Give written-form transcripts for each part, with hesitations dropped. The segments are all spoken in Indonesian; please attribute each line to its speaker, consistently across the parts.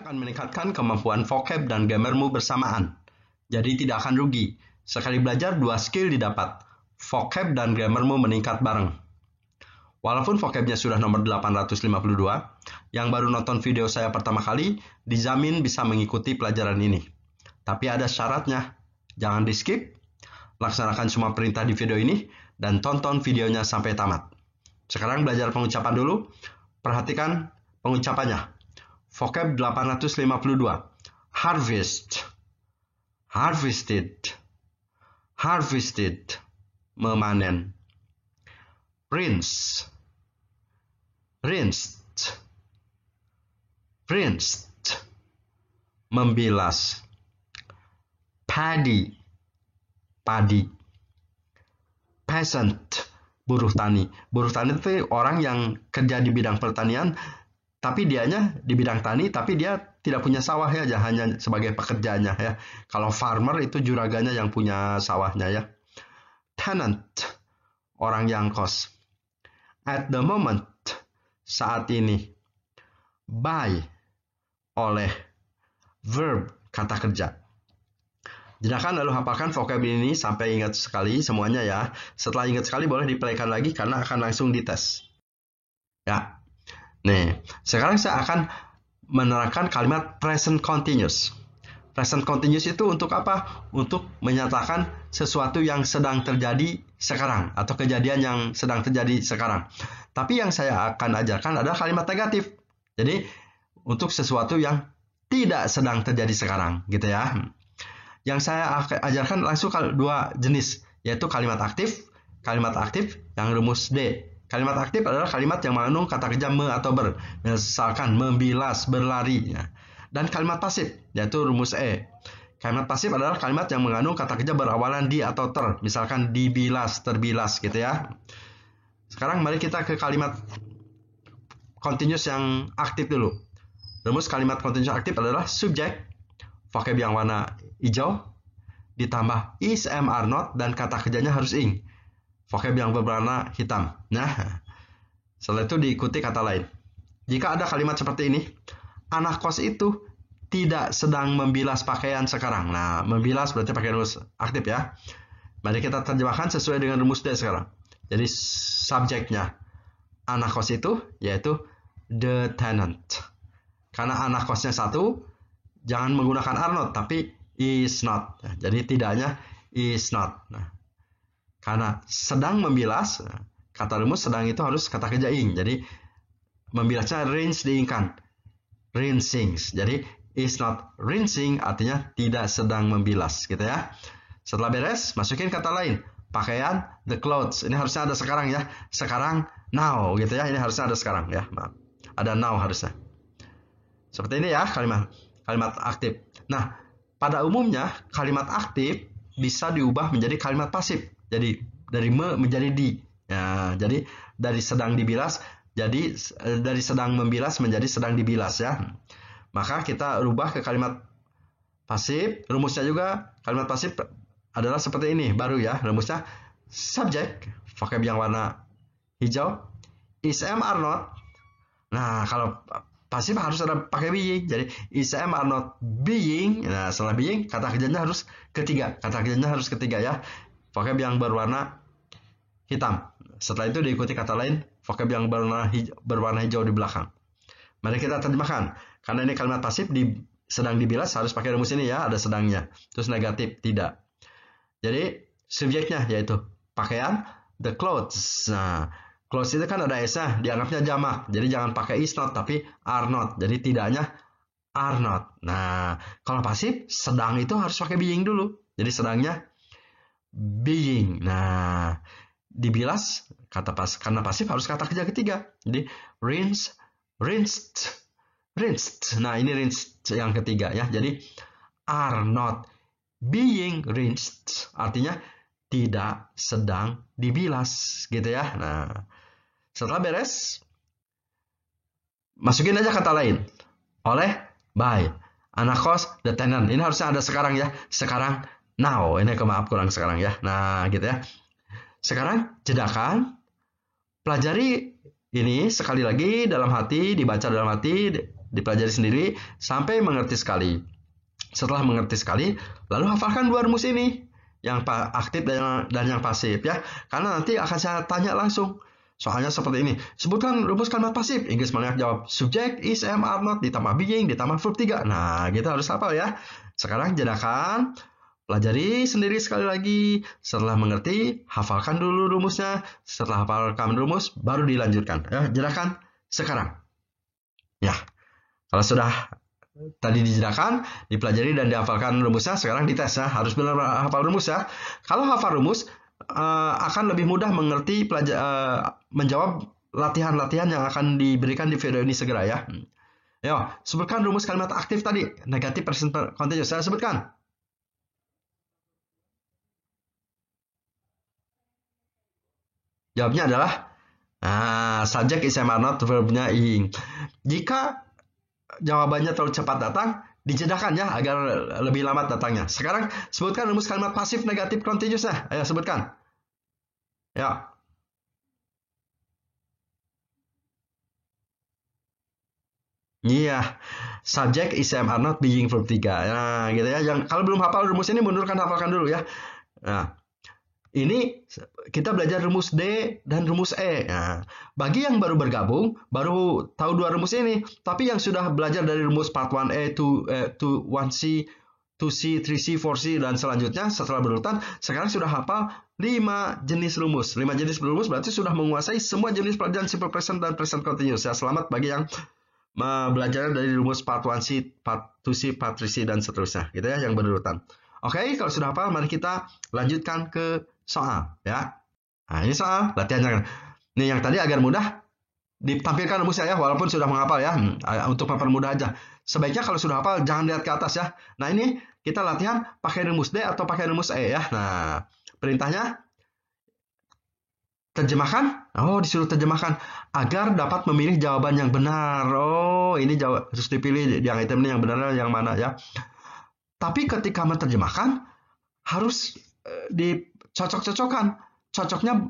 Speaker 1: akan meningkatkan kemampuan vocab dan grammarmu bersamaan. Jadi tidak akan rugi. Sekali belajar, 2 skill didapat. Vocab dan grammarmu meningkat bareng. Walaupun vocabnya sudah nomor 852, yang baru nonton video saya pertama kali, dijamin bisa mengikuti pelajaran ini. Tapi ada syaratnya. Jangan di skip, laksanakan semua perintah di video ini, dan tonton videonya sampai tamat. Sekarang belajar pengucapan dulu. Perhatikan pengucapannya. Vocab 852. Harvest. Harvested. Harvested. Memanen. Rinse. Rinsed. Rinsed. Membilas. Paddy. Padi. Peasant. Buruh tani. Buruh tani itu orang yang kerja di bidang pertanian, tapi dianya di bidang tani, tapi dia tidak punya sawah ya, hanya sebagai pekerjanya ya. Kalau farmer itu juraganya yang punya sawahnya ya. Tenant, orang yang kos. At the moment, saat ini. By, oleh. Verb, kata kerja. Jelaskan lalu hafalkan vocab ini sampai ingat sekali semuanya ya. Setelah ingat sekali boleh diplaykan lagi karena akan langsung dites. Ya. Nih, sekarang saya akan menerangkan kalimat present continuous. Present continuous itu untuk apa? Untuk menyatakan sesuatu yang sedang terjadi sekarang atau kejadian yang sedang terjadi sekarang. Tapi yang saya akan ajarkan adalah kalimat negatif. Jadi, untuk sesuatu yang tidak sedang terjadi sekarang, gitu ya. Yang saya ajarkan langsung dua jenis, yaitu kalimat aktif yang rumus D. Kalimat aktif adalah kalimat yang mengandung kata kerja me atau ber, misalkan membilas, berlari. Dan kalimat pasif, yaitu rumus E. Kalimat pasif adalah kalimat yang mengandung kata kerja berawalan di atau ter, misalkan dibilas, terbilas, gitu ya. Sekarang mari kita ke kalimat continuous yang aktif dulu. Rumus kalimat continuous aktif adalah subjek, vocab yang warna hijau, ditambah is, am, are not, dan kata kerjanya harus ing. Vocab yang berwarna hitam. Nah, setelah itu diikuti kata lain. Jika ada kalimat seperti ini, anak kos itu tidak sedang membilas pakaian sekarang. Nah, membilas berarti pakai rumus aktif ya. Mari kita terjemahkan sesuai dengan rumus D sekarang. Jadi subjeknya anak kos itu yaitu the tenant. Karena anak kosnya satu, jangan menggunakan are not, tapi is not. Nah, jadi tidaknya is not. Nah, karena sedang membilas, kata rumus sedang itu harus kata kerja ing. Jadi membilasnya rinse diingkan. Rinsing. Jadi is not rinsing artinya tidak sedang membilas gitu ya. Setelah beres, masukin kata lain. Pakaian, the clothes. Ini harusnya ada sekarang ya. Sekarang, now gitu ya. Ini harusnya ada sekarang ya. Maaf. Ada now harusnya. Seperti ini ya kalimat aktif. Nah, pada umumnya kalimat aktif bisa diubah menjadi kalimat pasif. Jadi dari me menjadi di. Ya, jadi dari sedang dibilas jadi dari sedang membilas menjadi sedang dibilas ya. Maka kita rubah ke kalimat pasif. Rumusnya juga kalimat pasif adalah seperti ini, baru ya. Rumusnya subjek, vocab yang warna hijau, is, am, are not. Nah, kalau pasif harus ada pakai being. Jadi is, am, are not being. Nah, setelah being kata kerjanya harus ketiga. Kata kerjanya harus ketiga ya. Vocab yang berwarna hitam. Setelah itu diikuti kata lain, vocab yang berwarna hijau di belakang. Mari kita terjemahkan. Karena ini kalimat pasif sedang dibilas harus pakai rumus ini ya, ada sedangnya. Terus negatif tidak. Jadi subjeknya yaitu pakaian, the clothes. Nah, clothes itu kan ada s-nya, dianggapnya jamak. Jadi jangan pakai is not tapi are not. Jadi tidaknya are not. Nah, kalau pasif sedang itu harus pakai being dulu. Jadi sedangnya being. Nah, dibilas karena pasif harus kata kerja ketiga. Jadi rinse, rinsed, rinsed. Nah, ini rinsed yang ketiga ya. Jadi are not being rinsed artinya tidak sedang dibilas gitu ya. Nah, setelah beres masukin aja kata lain. Oleh, by, anak kos, the tenant. Ini harusnya ada sekarang ya. Sekarang, now. Ini maaf kurang sekarang ya. Nah, gitu ya. Sekarang pelajari ini sekali lagi dalam hati, dibaca dalam hati, dipelajari sendiri sampai mengerti sekali. Setelah mengerti sekali, lalu hafalkan dua rumus ini, yang aktif dan yang pasif ya. Karena nanti akan saya tanya langsung. Soalnya seperti ini. Sebutkan rumus kalimat pasif. Inggris Maniak jawab subject, is, am, are not, ditambah being, ditambah verb 3. Nah, kita harus hafal ya. Sekarang jadikan pelajari sendiri sekali lagi. Setelah mengerti, hafalkan dulu rumusnya. Setelah hafalkan rumus, baru dilanjutkan. Ya, jadikan sekarang. Ya, kalau sudah tadi dijelakan, dipelajari dan dihafalkan rumusnya, sekarang dites ya. Harus benar hafal rumus ya. Kalau hafal rumus, akan lebih mudah mengerti menjawab latihan-latihan yang akan diberikan di video ini segera ya. Yo, sebutkan rumus kalimat aktif tadi, negatif present continuous. Saya sebutkan. Jawabnya adalah subject is, am, are not, verbnya ing. Jika jawabannya terlalu cepat datang, dijedakan ya agar lebih lambat datangnya. Sekarang sebutkan rumus kalimat pasif negatif continuous ya. Ayo sebutkan. Ya. Iya. Subject is, am, are not, being, verb 3. Nah, gitu ya. Yang kalau belum hafal rumus ini mundurkan, hafalkan dulu ya. Nah, ini kita belajar rumus D dan rumus E. Nah, bagi yang baru bergabung, baru tahu dua rumus ini. Tapi yang sudah belajar dari rumus part 1A to 1C, 2C, 3C, 4C, dan selanjutnya setelah berurutan, sekarang sudah hafal 5 jenis rumus. 5 jenis rumus berarti sudah menguasai semua jenis pelajaran simple present dan present continuous. Ya, selamat bagi yang belajar dari rumus part 1C, part 2C, part 3C, dan seterusnya. Gitu ya, yang berurutan. Oke, kalau sudah hafal, mari kita lanjutkan ke soal ya. Nah, ini soal latihannya. Nih yang tadi agar mudah ditampilkan rumusnya ya, walaupun sudah menghafal ya. Untuk mempermudah aja. Sebaiknya kalau sudah hafal jangan lihat ke atas ya. Nah, ini kita latihan pakai rumus D atau pakai rumus E ya. Nah, perintahnya terjemahkan. Oh, disuruh terjemahkan agar dapat memilih jawaban yang benar. Oh, ini harus dipilih yang item ini yang benar yang mana ya. Tapi ketika menerjemahkan harus dicocok-cocokkan. Cocoknya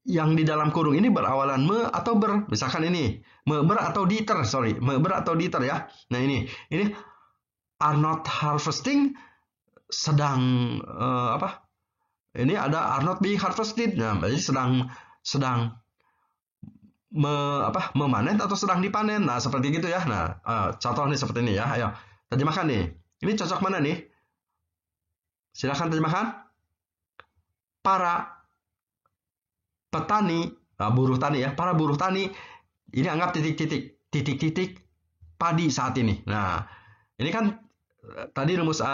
Speaker 1: yang di dalam kurung ini berawalan me atau ber. Misalkan ini me ber atau diter, me ber atau diter ya. Nah ini are not harvesting sedang apa? Ini ada are not being harvested. Nah, berarti sedang memanen atau sedang dipanen. Nah, seperti gitu ya. Nah, contoh nih seperti ini ya. Ayo, terjemahkan nih. Ini cocok mana nih? Silakan terjemahkan. Para petani, buruh tani ya, para buruh tani ini anggap titik-titik padi saat ini. Nah, ini kan tadi rumus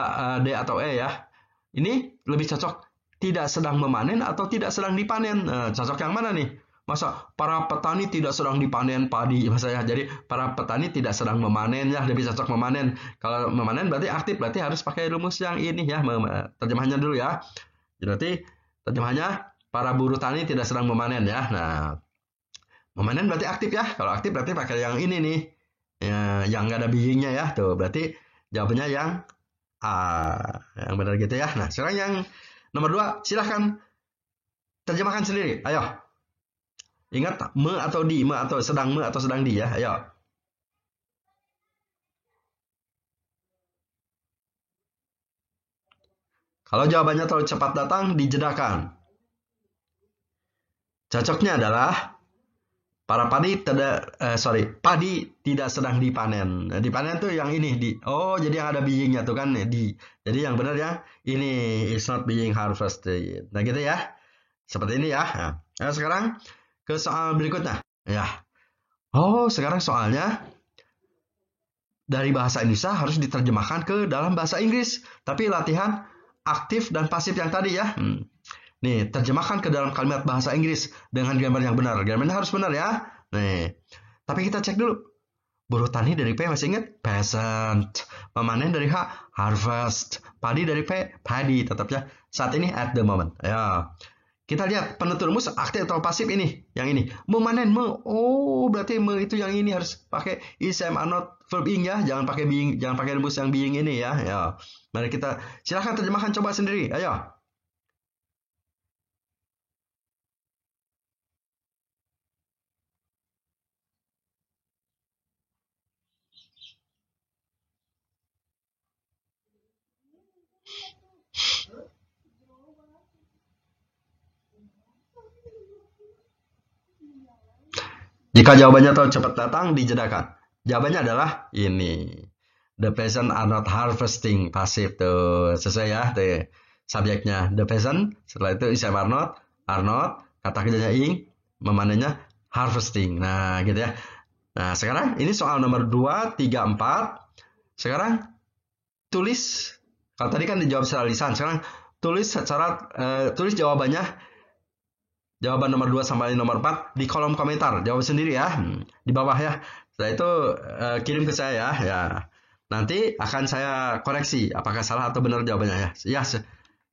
Speaker 1: D atau E ya. Ini lebih cocok tidak sedang memanen atau tidak sedang dipanen. Cocok yang mana nih? Masa para petani tidak sedang dipanen padi, maksudnya jadi para petani tidak sedang memanen ya, lebih cocok memanen. Kalau memanen berarti aktif, berarti harus pakai rumus yang ini ya. Terjemahannya dulu ya. Jadi terjemahannya para buruh tani tidak sedang memanen ya. Nah, memanen berarti aktif ya. Kalau aktif berarti pakai yang ini nih. Ya, yang nggak ada beingnya ya. Tuh, berarti jawabannya yang A. Yang benar gitu ya. Nah, sekarang yang nomor 2, silahkan terjemahkan sendiri. Ayo. Ingat me atau di, me atau sedang di ya. Ayo. Kalau jawabannya terlalu cepat datang, dijedakan. Cocoknya adalah padi tidak sedang dipanen. Dipanen tuh yang ini jadi yang ada beingnya tuh kan di. Jadi yang benar ya ini is not being harvested. Nah gitu ya. Seperti ini ya. Nah, sekarang ke soal berikutnya. Ya. Oh, sekarang soalnya dari bahasa Indonesia harus diterjemahkan ke dalam bahasa Inggris. Tapi latihan aktif dan pasif yang tadi ya. Nih, terjemahkan ke dalam kalimat bahasa Inggris dengan grammar yang benar. Grammarnya harus benar ya. Nih, tapi kita cek dulu. Buruh tani dari P masih ingat? Peasant. Memanen dari H, harvest. Padi dari P, padi. Tetapnya saat ini at the moment. Ya. Kita lihat penentu rumus aktif atau pasif ini. Yang ini. Memanen, Oh, berarti itu yang ini harus pakai is, am, are not, verb ing ya. Jangan pakai being, jangan pakai rumus yang being ini ya. Ya. Mari kita silahkan terjemahkan coba sendiri. Ayo. Jika jawabannya tahu cepat datang, dijedakan. Jawabannya adalah ini. The peasant are not harvesting. Pasif tuh. Sesuai ya. Tuh. Subjeknya the peasant. Setelah itu is are not. Kata kerjanya ing. Memanennya harvesting. Nah gitu ya. Nah sekarang ini soal nomor 2, 3, 4. Sekarang tulis. Kalau tadi kan dijawab secara lisan. Sekarang tulis tulis jawabannya. Jawaban nomor 2 sampai nomor 4 di kolom komentar. Jawab sendiri ya. Di bawah ya. Setelah itu kirim ke saya ya. Nanti akan saya koreksi apakah salah atau benar jawabannya ya. Ya.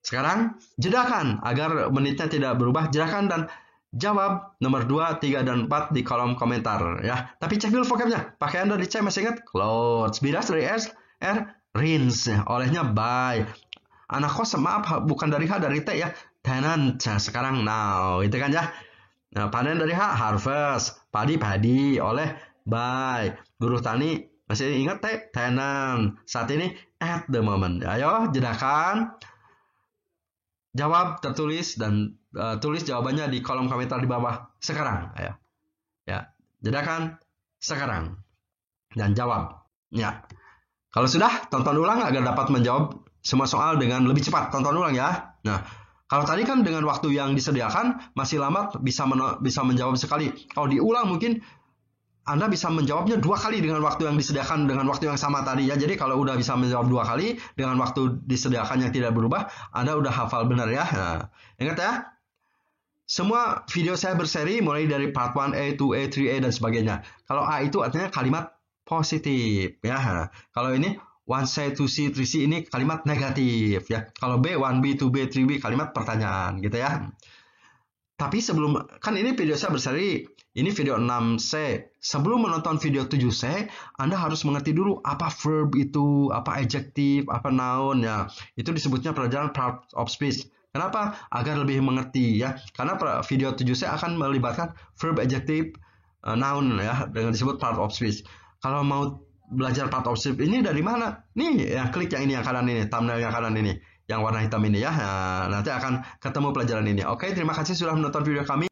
Speaker 1: Sekarang jedakan agar menitnya tidak berubah. Jedakan dan jawab nomor 2, 3, dan 4 di kolom komentar ya. Tapi cek dulu vocabnya. Pakai Anda dicek masih ingat? Clothes. Biras dari R. Rinse. Olehnya buy. Anak kos maaf bukan dari H, dari T ya. Tenant. Sekarang now. Itu kan ya. Nah, panen dari H, harvest. Padi. Oleh buy. Buruh tani. Masih ingat T? Tenant. Saat ini at the moment. Ayo jedakan. Jawab tertulis dan tulis jawabannya di kolom komentar di bawah sekarang. Ayo. Ya, jedakan sekarang dan jawab. Ya. Kalau sudah, tonton ulang agar dapat menjawab semua soal dengan lebih cepat. Tonton ulang ya. Nah, kalau tadi kan dengan waktu yang disediakan masih lambat bisa menjawab sekali. Kalau diulang mungkin Anda bisa menjawabnya 2 kali dengan waktu yang disediakan dengan waktu yang sama tadi ya. Jadi kalau udah bisa menjawab 2 kali dengan waktu disediakan yang tidak berubah, Anda udah hafal benar ya. Nah, ingat ya. Semua video saya berseri mulai dari part 1A, 2A, 3A dan sebagainya. Kalau A itu artinya kalimat positif ya. Kalau ini 1C, 2C, 3C ini kalimat negatif ya. Kalau B 1B, 2B, 3B kalimat pertanyaan gitu ya. Tapi sebelum kan ini video saya berseri, ini video 6C. Sebelum menonton video 7C, Anda harus mengerti dulu apa verb itu, apa adjective, apa noun ya. Itu disebutnya pelajaran part of speech. Kenapa? Agar lebih mengerti ya. Karena video 7C akan melibatkan verb, adjective, noun ya, dengan disebut part of speech. Kalau mau belajar part of speech ini dari mana? Nih, ya klik yang ini yang kanan ini, thumbnail yang kanan ini, yang warna hitam ini ya. Nah, nanti akan ketemu pelajaran ini. Oke, terima kasih sudah menonton video kami.